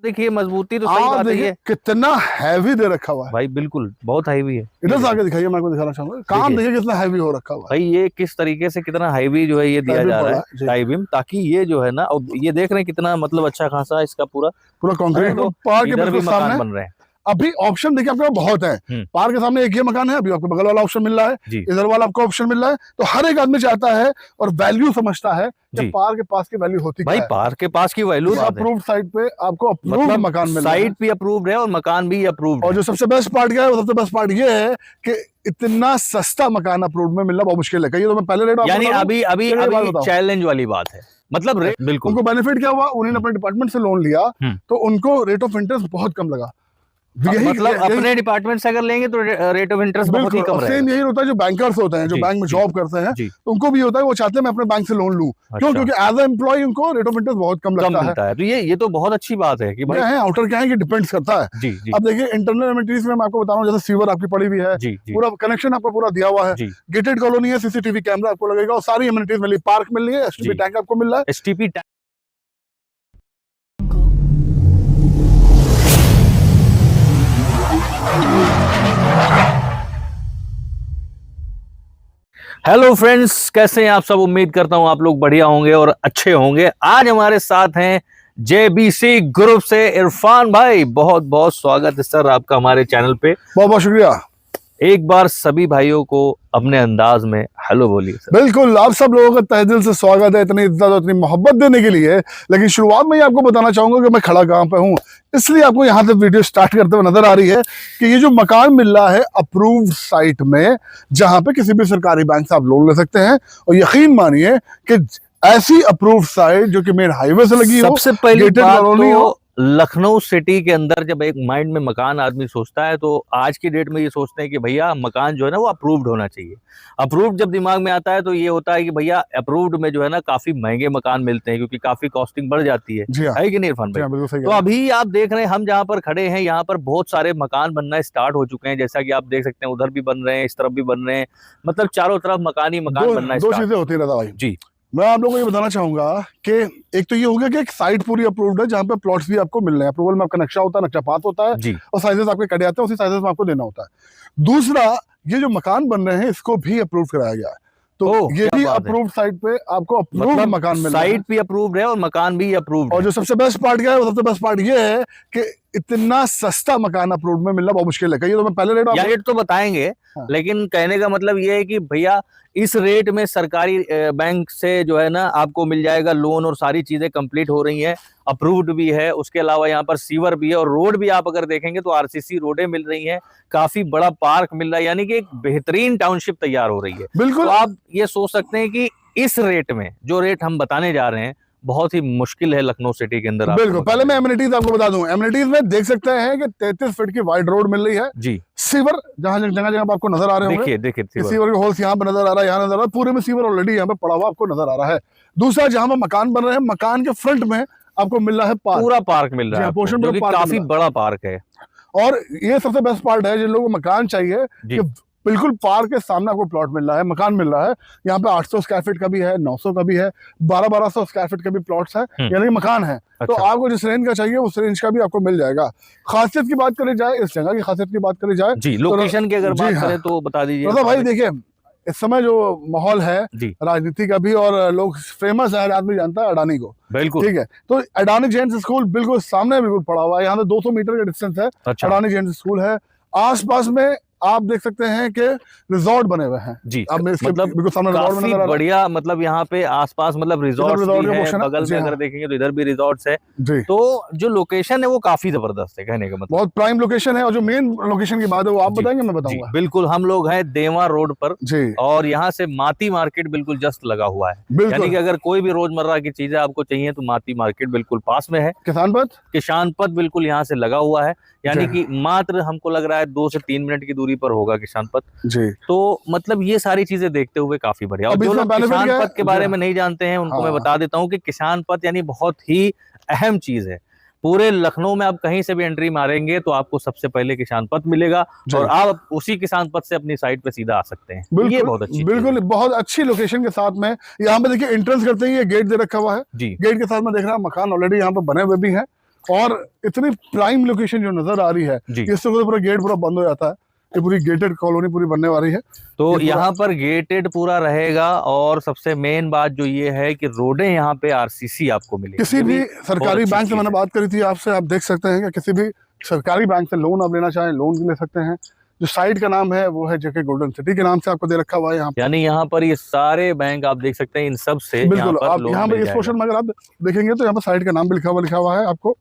देखिए मजबूती तो सही बात है देखिए ये। कितना हैवी दे रखा हुआ है भाई बिल्कुल बहुत हैवी है। इधर से आके दिखाइए, मैं आपको दिखाना चाहूंगा काम, देखिए देखिए कितना हैवी हो रखा हुआ है। भाई ये किस तरीके से कितना हाईवी जो है ये दिया टाइपिंग जा रहा पड़ा है है जी। टाई बीम, ताकि ये जो है ना, और ये देख रहे हैं कितना मतलब अच्छा खासा इसका पूरा पूरा है कंक्रीट तो पहाड़ के इधर भी बिल्कुल मकान सामने। बन रहे हैं। अभी ऑप्शन देखिए आपके पास बहुत है। हम्म। पार्क के सामने एक ये मकान है, अभी आपको बगल वाला ऑप्शन मिल रहा है, जी इधर वाला आपको ऑप्शन मिल रहा है। तो हर एक आदमी चाहता है और वैल्यू समझता है कि जी पार्क के पास की वैल्यू होती भाई क्या है। पार्क के पास की वैल्यू बात है, अप्रूव्ड साइट पे आपको अप्रूव्ड मतलब मकान मिल रहा है। साइट भी अप्रूव्ड है और मकान भी अप्रूव्ड और है। जो सबसे बेस्ट पार्ट क्या है, वो सबसे बेस्ट पार्ट ये है कि इतना सस्ता मकान अप्रूव्ड में मिलना बहुत मुश्किल है। कहिए तो मैं पहले रेट आपको यानी बता दूं, अभी अभी फिर मेरी बात अभी बताओ। चैलेंज वाली बात है, मतलब बिल्कुल। उनको बेनिफिट क्या हुआ, उन्होंने अपने डिपार्टमेंट से लोन लिया हम्म। तो उनको रेट ऑफ इंटरेस्ट बहुत कम लगा। यही मतलब यही अपने डिपार्टमेंट से अगर लेंगे तो रेट ऑफ इंटरेस्ट बहुत ही बिल्कुल। कम और रहेगा। सेम यही होता है जो बैंकर्स होते हैं, जो जी बैंक में जी जॉब करते हैं, जी। तो उनको भी होता है, वो चाहते हैं मैं अपने बैंक से लोन लूं। क्यों? अच्छा, क्योंकि एज ए एम्प्लॉय उनको रेट ऑफ इंटरेस्ट बहुत कम कम लगता है। मिलता है, तो ये तो बहुत अच्छी बात है कि भाई। ये है आउटर क्या है कि डिपेंड्स करता है। जी जी अब देखिए इंटरनल एमिनिटीज में मैं आपको बता रहा हूँ, जैसे सीवर आपकी पड़ी हुई है, जी जी पूरा कनेक्शन आपको पूरा दिया हुआ है, जी गेटेड कॉलोनी है, सीसीटीवी कैमरा आपको लगेगा और सारी एमिनिटीज मिली, पार्क मिल रही है, एसटीपी जी। टैंक आपको मिल रहा है। एसटीपी। हेलो फ्रेंड्स, कैसे हैं आप सब? उम्मीद करता हूं आप लोग बढ़िया होंगे और अच्छे होंगे। आज हमारे साथ हैं जेबीसी ग्रुप से इरफान भाई। बहुत बहुत स्वागत है सर आपका हमारे चैनल पे। बहुत बहुत शुक्रिया। एक बार सभी भाइयों को अपने अंदाज में हेलो बोलिए सर। बिल्कुल, आप सब लोगों का तहे दिल से स्वागत है, इतनी इज्जत और इतनी मोहब्बत देने के लिए। लेकिन शुरुआत में ही आपको बताना चाहूंगा कि मैं खड़ा कहाँ पे हूँ, इसलिए आपको यहाँ से वीडियो स्टार्ट करते हुए नजर आ रही है कि ये जो मकान मिल रहा है अप्रूव्ड साइट में, जहां पे किसी भी सरकारी बैंक से आप लोन ले सकते हैं। और यकीन मानिए कि ऐसी अप्रूव्ड साइट जो कि मेन हाईवे से लगी हो, सबसे पहली गेटेड बात कॉलोनी हो। तो लखनऊ सिटी के अंदर जब एक माइंड में मकान आदमी सोचता है तो आज की डेट में ये सोचते हैं कि भैया मकान जो है ना वो अप्रूव्ड होना चाहिए। अप्रूव्ड जब दिमाग में आता है तो ये होता है कि भैया अप्रूव्ड में जो है ना काफी महंगे मकान मिलते हैं, क्योंकि काफी कॉस्टिंग बढ़ जाती जी हाँ, है कि नहीं इरफान जी भाई? हाँ, बिल्कुल सही तो कह रहे हैं। अभी आप देख रहे हैं हम जहाँ पर खड़े हैं यहाँ पर बहुत सारे मकान बनना स्टार्ट हो चुके हैं, जैसा कि आप देख सकते हैं उधर भी बन रहे हैं, इस तरफ भी बन रहे हैं, मतलब चारों तरफ मकान ही मकान बनना दो स्टार्ट। चीजें होती है रजा भाई। जी मैं आप लोगों को ये बताना चाहूंगा कि एक तो ये हो गया कि एक साइट पूरी अप्रूव्ड है जहां पे प्लॉट्स भी आपको मिल रहे हैं, अप्रूवल में आपका नक्शा होता है, नक्शा पास होता है जी और साइजेस आपके कटे आते हैं, उसी साइजेस में आपको देना होता है। दूसरा, ये जो मकान बन रहे हैं इसको भी अप्रूव कराया गया है, तो ये क्या भी बात है। अप्रूव्ड साइट पे आपको अप्रूव्ड मतलब मकान मिल रहा है। साइट भी अप्रूव्ड है और मकान भी अप्रूव्ड और है। जो सबसे बेस्ट पार्ट क्या है, वो सबसे बेस्ट पार्ट ये है कि इतना सस्ता मकान अप्रूव्ड में मिलना बहुत मुश्किल है। कहिए तो मैं पहले रेट या रेट तो बताएंगे, हाँ। लेकिन कहने का मतलब ये है कि भैया इस रेट में सरकारी बैंक से जो है ना आपको मिल जाएगा लोन और सारी चीजें कंप्लीट हो रही हैं, अप्रूव्ड भी है। उसके अलावा यहाँ पर सीवर भी है और रोड भी आप अगर देखेंगे तो आरसीसी रोडें मिल रही हैं, काफी बड़ा पार्क मिल रहा है, यानी कि एक बेहतरीन टाउनशिप तैयार हो रही है। बिल्कुल। तो आप ये सोच सकते हैं कि इस रेट में जो रेट हम बताने जा रहे हैं बहुत ही मुश्किल है लखनऊ सिटी के अंदर। बिल्कुल, पहले मैं एमिनिटीज आपको बता दूं। एमिनिटीज में देख सकते हैं कि 33 फीट की वाइड रोड मिल रही है जी। सीवर जहां जगह जगह आपको नजर आ रहे होंगे, देखिए सीवर के होल्स यहाँ पे नजर आ रहा है, यहाँ नजर आ रहा है, पूरे में सीवर ऑलरेडी यहाँ पे पड़ा हुआ आपको नजर आ रहा है। दूसरा, जहां पे मकान बन रहे हैं, मकान के फ्रंट में आपको मिल रहा है पार्क, पूरा पार्क मिल रहा है आपको, पोर्शन जो कि पार्क काफी बड़ा पार्क है। और ये सबसे बेस्ट पार्ट है, जिन लोगों को मकान चाहिए कि बिल्कुल पार्क के सामने आपको प्लॉट मिल रहा है, मकान मिल रहा है। यहाँ पे 800 स्क्वायर फीट का भी है, 900 का भी है, 1200 स्क्वायर फीट का भी प्लॉट्स है, यानी कि मकान है। तो आपको जिस रेंज का चाहिए उस रेंज का भी आपको मिल जाएगा। खासियत की बात करी जाए, इस जगह की खासियत की बात करी जाए जी, लोकेशन की अगर बात करें तो बता दीजिए। तो भाई देखिए, इस समय जो माहौल है राजनीति का भी, और लोग फेमस है, हर आदमी जानता है अडानी को, बिल्कुल ठीक है। तो अडानी जेंट्स स्कूल बिल्कुल सामने बिल्कुल पड़ा हुआ है, यहाँ से 200 मीटर का डिस्टेंस है। अडानी जेंट्स स्कूल है। आसपास में आप देख सकते हैं कि रिजॉर्ट बने हुए हैं जी, अब मतलब बिल्कुल सामने रिजॉर्ट काफी बढ़िया, मतलब यहाँ पे आसपास मतलब रिजॉर्ट्स भी हैं, बगल में अगर देखेंगे तो इधर भी रिजॉर्ट्स है। तो जो लोकेशन है वो काफी जबरदस्त है, कहने का मतलब बहुत प्राइम लोकेशन है। और जो मेन लोकेशन की बात है वो आप बताएंगे, मैं बताऊंगा। बिल्कुल, हम लोग हैं देवा रोड पर जी, और यहाँ से माती मार्केट बिल्कुल जस्ट लगा हुआ है, यानी कि अगर कोई भी रोजमर्रा की चीजें आपको चाहिए तो माती मार्केट बिल्कुल पास में है। किसान पथ बिल्कुल यहाँ से लगा हुआ है, यानी कि मात्र हमको लग रहा है 2 से 3 मिनट की दूरी पर होगा किसान पथ जी। तो मतलब ये सारी चीजें देखते हुए काफी बढ़िया। और जो लोग किसान पथ के बारे में नहीं जानते हैं उनको मैं बता देता हूँ कि किसान पथ यानी बहुत ही अहम चीज है। पूरे लखनऊ में आप कहीं से भी एंट्री मारेंगे तो आपको सबसे पहले किसान पथ मिलेगा और आप उसी किसान पथ से अपनी साइट पे सीधा आ सकते हैं। ये बहुत अच्छी, बिल्कुल बहुत अच्छी लोकेशन के साथ में। यहाँ पे देखिए एंट्रेंस करते ही ये गेट दे रखा हुआ है जी। गेट के साथ में देख रहा है मकान ऑलरेडी यहाँ पे बने हुए भी हैं। और इतनी प्राइम लोकेशन जो नजर आ रही है, इससे पूरा गेट पूरा बंद हो जाता है। ये पूरी गेटेड कॉलोनी पूरी बनने वाली है, तो यहाँ पर गेटेड पूरा रहेगा। और सबसे मेन बात जो ये है कि रोडें यहाँ पे आरसीसी आपको मिलेगी। किसी भी सरकारी बैंक से मैंने बात करी थी आपसे, आप देख सकते हैं कि किसी भी सरकारी बैंक से लोन आप लेना चाहें लोन भी ले सकते हैं। जो साइट का नाम है वो है जेके गोल्डन सिटी के नाम से आपको दे रखा हुआ है यहाँ, यानी यहाँ पर ये सारे बैंक आप देख सकते हैं, इन सब से बिल्कुल आप यहाँ पे इस पोर्शन में अगर आप देखेंगे तो यहाँ पर साइट का नाम भी लिखा हुआ है आपको,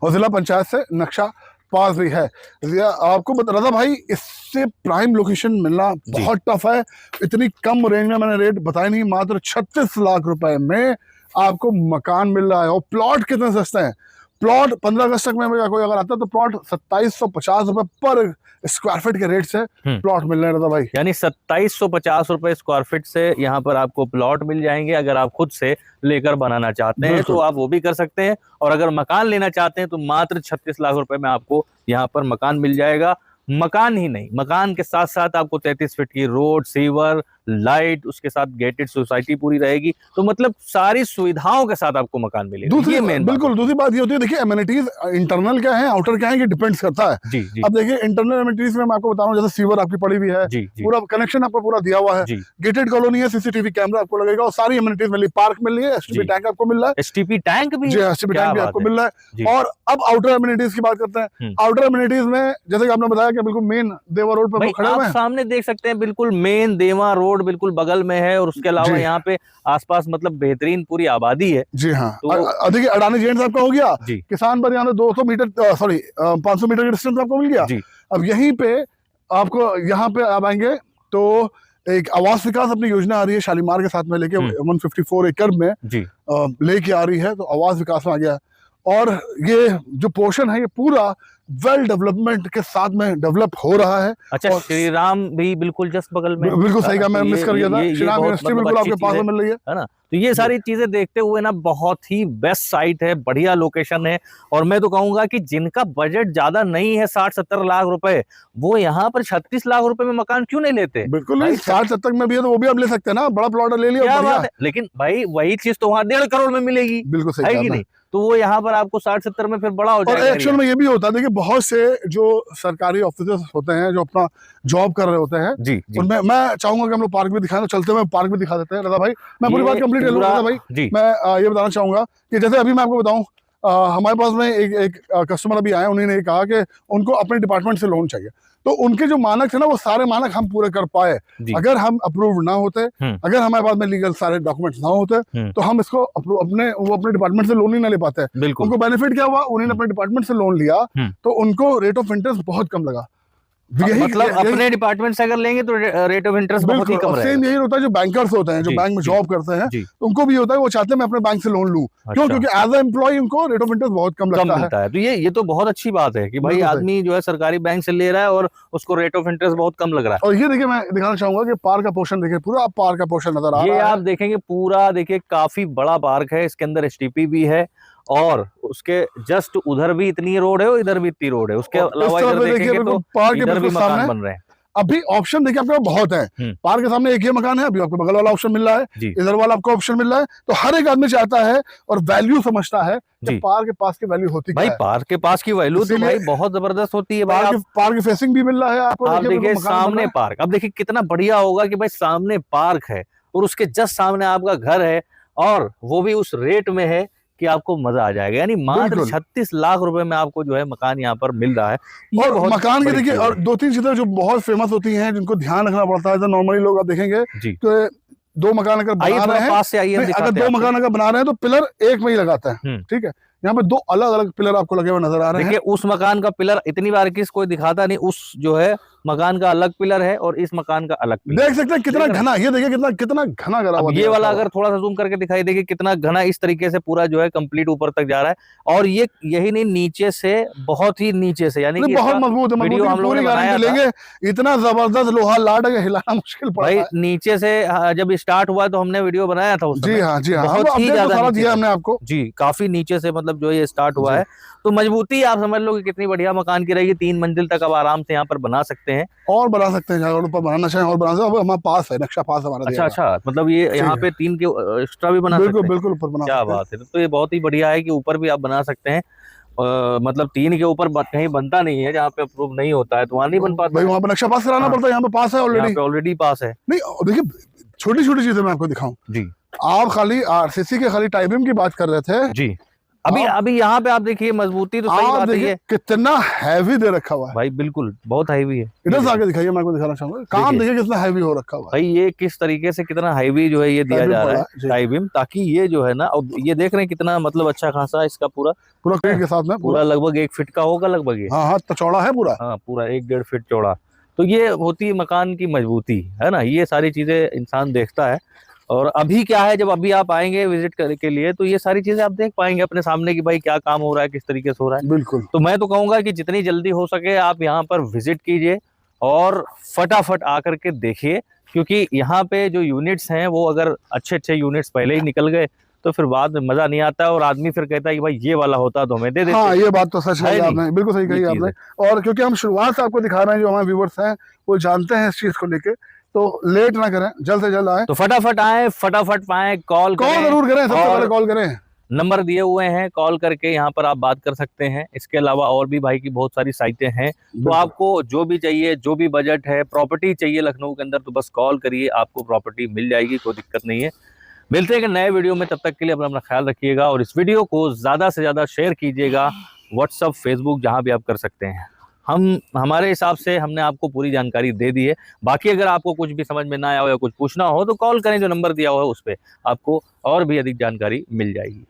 और जिला पंचायत से नक्शा पास भी है। आपको बता रहा भाई, इससे प्राइम लोकेशन मिलना बहुत टफ है। इतनी कम रेंज में मैंने रेट बताया नहीं, मात्र 36 लाख रुपए में आपको मकान मिल रहा है। और प्लॉट कितने सस्ते हैं, प्लॉट 15 अगस्त तक में कोई अगर आता है तो प्लॉट 2750 रुपए पर स्क्वायर फीट के रेट से प्लॉट मिल रहे हैं भाई। यानी 2750 रुपए स्क्वायर फीट से यहाँ पर आपको प्लॉट मिल जाएंगे। अगर आप खुद से लेकर बनाना चाहते हैं तो आप वो भी कर सकते हैं, और अगर मकान लेना चाहते हैं तो मात्र 36 लाख रुपए में आपको यहाँ पर मकान मिल जाएगा। मकान ही नहीं, मकान के साथ साथ आपको 33 फीट की रोड, सीवर, लाइट, उसके साथ गेटेड सोसाइटी पूरी रहेगी। तो मतलब सारी सुविधाओं के साथ आपको मकान मिलेगा। दूसरी बिल्कुल दूसरी बात ये होती है, देखिए एमिनिटीज इंटरनल क्या है आउटर क्या है ये डिपेंड्स करता है। जी, जी। अब देखिए इंटरनल एमिनिटीज में मैं आपको बता रहा हूँ, जैसे सीवर आपकी पड़ी हुई है, पूरा कनेक्शन आपको पूरा दिया हुआ है, गेटेड कॉलोनी है, सीसीटीवी कैमरा आपको लगेगा, और सारी एमिनिटीज मिली, पार्क मिल रही है, एसटीपी टैंक आपको मिल रहा है, एसटीपी टैंक भी, जी एसटीपी टैंक भी आपको मिल रहा है। और अब आउटर एमिनिटीज की बात करते हैं। आउटर एमिनिटीज में जैसे कि आपने बताया कि बिल्कुल मेन देवा रोड पर खड़े हुए हैं, सामने देख सकते हैं, बिल्कुल मेन देवा रोड बिल्कुल बगल में है, और उसके अलावा यहाँ पे आसपास मतलब बेहतरीन पूरी आबादी है। जी हाँ, तो देखिए अडानी जेंट्स आपका हो गया, किसान पर यहाँ 200 मीटर 500 मीटर का डिस्टेंस आपको मिल गया। अब यहीं पे आपको यहाँ पे आप आएंगे तो एक आवास विकास अपनी योजना आ रही है शालीमार के साथ में लेके 154 एकड़ में लेके आ रही है, तो आवास विकास में आ गया। और ये जो पोर्शन है ये पूरा वेल डेवलपमेंट के साथ में डेवलप हो रहा है। अच्छा, श्री राम भी बिल्कुल जस्ट बगल में, बिल्कुल सही कहा, मैं मिस कर गया था। श्री राम यूनिवर्सिटी बिल्कुल आपके पास में मिल रही है ना। तो ये सारी चीजें देखते हुए ना बहुत ही बेस्ट साइट है, बढ़िया लोकेशन है। और मैं तो कहूंगा कि जिनका बजट ज्यादा नहीं है 60-70 लाख रुपए, वो यहाँ पर 36 लाख रुपए में मकान क्यों नहीं लेते? बिल्कुल नहीं, 60-70 में भी है तो वो भी आप ले सकते हैं ना, बड़ा प्लॉट ले लिया, क्या बात है। लेकिन भाई वही चीज तो वहाँ 1.5 करोड़ में मिलेगी, बिल्कुल सही है कि नहीं? तो वो यहाँ पर आपको 60-70 में फिर बड़ा हो जाएगा। और एक्चुअल में ये भी होता है, देखिए बहुत से जो सरकारी ऑफिसर्स होते हैं जो अपना जॉब कर रहे होते हैं, जी, जी। उनमें मैं चाहूंगा कि हम लोग पार्क भी दिखाएं, तो चलते हुए पार्क भी दिखा देते हैं। रजा भाई मैं पूरी बात कंप्लीट कर लूँ। रजा भाई मैं ये बताना चाहूंगा कि जैसे अभी मैं आपको बताऊं, हमारे पास में एक कस्टमर अभी आए, उन्होंने कहा कि उनको अपने डिपार्टमेंट से लोन चाहिए, तो उनके जो मानक थे ना वो सारे मानक हम पूरे कर पाए। अगर हम अप्रूव ना होते, अगर हमारे पास में लीगल सारे डॉक्यूमेंट्स ना होते, तो हम इसको अपने डिपार्टमेंट से लोन ही ना ले पाते। उनको बेनिफिट क्या हुआ, उन्होंने अपने डिपार्टमेंट से लोन लिया तो उनको रेट ऑफ इंटरेस्ट बहुत कम लगा। मतलब अपने डिपार्टमेंट से अगर लेंगे तो रेट ऑफ इंटरेस्ट बहुत ही कम रहेगा। सेम यही होता है जो बैंकर्स होते हैं, जो बैंक में जॉब करते हैं, उनको भी होता है, वो चाहते हैं मैं अपने बैंक से लोन लूं। क्यों? क्योंकि एज ए एम्प्लॉय उनको रेट ऑफ इंटरेस्ट बहुत कम लगता है। तो ये तो बहुत अच्छी बात है कि भाई आदमी जो है सरकारी बैंक से ले रहा है और उसको रेट ऑफ इंटरेस्ट बहुत कम लग रहा है। और ये देखिए मैं दिखाना चाहूंगा कि पार्क का पोर्शन देखिए, पूरा पार्क का पोर्शन नजर आ रहा है। ये आप देखेंगे पूरा, देखिए काफी बड़ा पार्क है, इसके अंदर एसटीपी भी है, और उसके जस्ट उधर भी इतनी रोड है और इधर भी इतनी रोड है। उसके अलावा इधर देखेंगे तो पार्क इधर भी मकान बन रहे हैं। अभी ऑप्शन देखिए आपके बहुत है। पार्क के सामने एक ही मकान है, अभी आपको बगल वाला ऑप्शन मिल रहा है, इधर वाला आपको ऑप्शन मिल रहा है। तो हर एक आदमी चाहता है और वैल्यू समझता है कि पार्क के पास की वैल्यू होती है। भाई पार्क के पास की वैल्यू तो भाई बहुत जबरदस्त होती है। पार्क की फेसिंग भी मिल रहा है आपको, आप देखिए सामने पार्क, अब देखिए कितना बढ़िया होगा कि भाई सामने पार्क है और उसके जस्ट सामने आपका घर है, और वो भी उस रेट में है कि आपको मजा आ जाएगा। यानी मात्र 36 लाख रुपए में आपको जो है मकान यहाँ पर मिल रहा है। और मकान के देखिए, और 2-3 चीजें जो बहुत फेमस होती हैं जिनको ध्यान रखना पड़ता है। नॉर्मली लोग आप देखेंगे तो 2 मकान अगर बना रहे हैं, अगर 2 मकान अगर बना रहे हैं तो पिलर एक में ही लगाते हैं, ठीक है। यहाँ पे 2 अलग अलग पिलर आपको लगे हुए नजर आ रहे हैं। देखिए उस मकान का पिलर इतनी बार किस कोई दिखाता नहीं, उस जो है मकान का अलग पिलर है और इस मकान का अलग पिलर। देख सकते हैं कितना घना, ये देखिए कितना घना करा हुआ। ये वाला अगर थोड़ा सा जूम करके दिखाई, देखिए कितना घना इस तरीके से पूरा जो है कंप्लीट ऊपर तक जा रहा है। और ये यही नहीं, नीचे से बहुत ही नीचे से, यानी कि बहुत मजबूत है। वीडियो हम लोग लेंगे, इतना जबरदस्त लोहा लाट है, हिलाना मुश्किल पड़ा भाई। नीचे से जब स्टार्ट हुआ तो हमने वीडियो बनाया था उस समय। जी हाँ, जी हाँ, बहुत ही ज्यादा दिया हमने आपको। जी, काफी नीचे से मतलब जो ये स्टार्ट हुआ है। तो मजबूती आप समझ लो कि कितनी बढ़िया मकान की रहेगी। 3 मंजिल तक आप आराम से यहाँ पर बना सकते हैं। हैं और बना सकते हैं, अगर ऊपर बनाना चाहें और बना सकते हैं। अब हमारे पास है, नक्शा पास हमारा। अच्छा अच्छा, मतलब ये यहाँ पे 3 के एक्स्ट्रा भी बना सकते बिल्कुल हैं? बिल्कुल ऊपर बना क्या सकते हैं। बात है, तो ये बहुत ही बढ़िया है कि ऊपर भी आप बना सकते हैं। मतलब 3 के ऊपर कहीं बनता नहीं है, जहाँ पे अप्रूव नहीं होता है तो वहाँ नहीं बन पाता भाई, है। वहाँ पे नक्शा पास कराना हाँ, पड़ता है, यहाँ पे पास है यहाँ ऑलरेडी। पे ऑलरेडी पास है नहीं देखिए, छोटी छोटी चीजें मैं आपको दिखाऊं। जी। आप खाली आरसीसी के खाली टाइबिम की बात कर रहे थे जी, अभी आप, अभी यहाँ पे आप देखिए मजबूती तो सही आप बात है देखिए ये कितना हैवी दे रखा हुआ है भाई, बिल्कुल बहुत हैवी है। इधर से आके दिखाइए, मैं आपको दिखाना चाहूंगा काम, देखिए कितना हैवी हो रखा हुआ है भाई ये किस तरीके से कितना हाईवे जो है ये दिया टाइबिम जा रहा पड़ा है है जी। टाई बीम, ताकि ये जो है ना, और ये देख रहे हैं कितना मतलब अच्छा खासा इसका पूरा पूरा क्रेट के साथ में पूरा लगभग 1 फीट का होगा लगभग ये। हाँ हाँ, तो चौड़ा है पूरा। हाँ, पूरा 1-1.5 फीट चौड़ा। तो ये होती है मकान की मजबूती, है ना, ये सारी चीजें इंसान देखता है। और अभी क्या है, जब अभी आप आएंगे विजिट करने के लिए तो ये सारी चीजें आप देख पाएंगे अपने सामने कि भाई क्या काम हो रहा है, किस तरीके से हो रहा है। बिल्कुल। तो मैं तो कहूंगा कि जितनी जल्दी हो सके आप यहाँ पर विजिट कीजिए और फटाफट आकर के देखिए, क्योंकि यहाँ पे जो यूनिट्स हैं वो अगर अच्छे अच्छे यूनिट्स पहले ही निकल गए तो फिर बाद में मजा नहीं आता है, और आदमी फिर कहता है कि भाई ये वाला होता तो हमें दे देते। हाँ, ये बात तो सच है आपने, बिल्कुल सही कही आपने। और क्योंकि हम शुरुआत से आपको दिखा रहे हैं, जो हमारे व्यूवर्स हैं वो जानते हैं इस चीज को लेके, तो लेट ना करें, जल्द से जल्द आए, तो फटाफट आए, फटाफट पाए, कॉल जरूर करें, सबसे पहले कॉल करें। नंबर दिए हुए हैं, कॉल करके यहाँ पर आप बात कर सकते हैं। इसके अलावा और भी भाई की बहुत सारी साइटें हैं, तो आपको जो भी चाहिए, जो भी बजट है, प्रॉपर्टी चाहिए लखनऊ के अंदर, तो बस कॉल करिए, आपको प्रॉपर्टी मिल जाएगी, कोई दिक्कत नहीं है। मिलते हैं कि नए वीडियो में, तब तक के लिए अपना ख्याल रखिएगा और इस वीडियो को ज़्यादा से ज़्यादा शेयर कीजिएगा, व्हाट्सअप, फेसबुक, जहाँ भी आप कर सकते हैं। हमारे हिसाब से हमने आपको पूरी जानकारी दे दी है। बाकी अगर आपको कुछ भी समझ में ना आया हो या कुछ पूछना हो तो कॉल करें, जो नंबर दिया हुआ है उस पर आपको और भी अधिक जानकारी मिल जाएगी।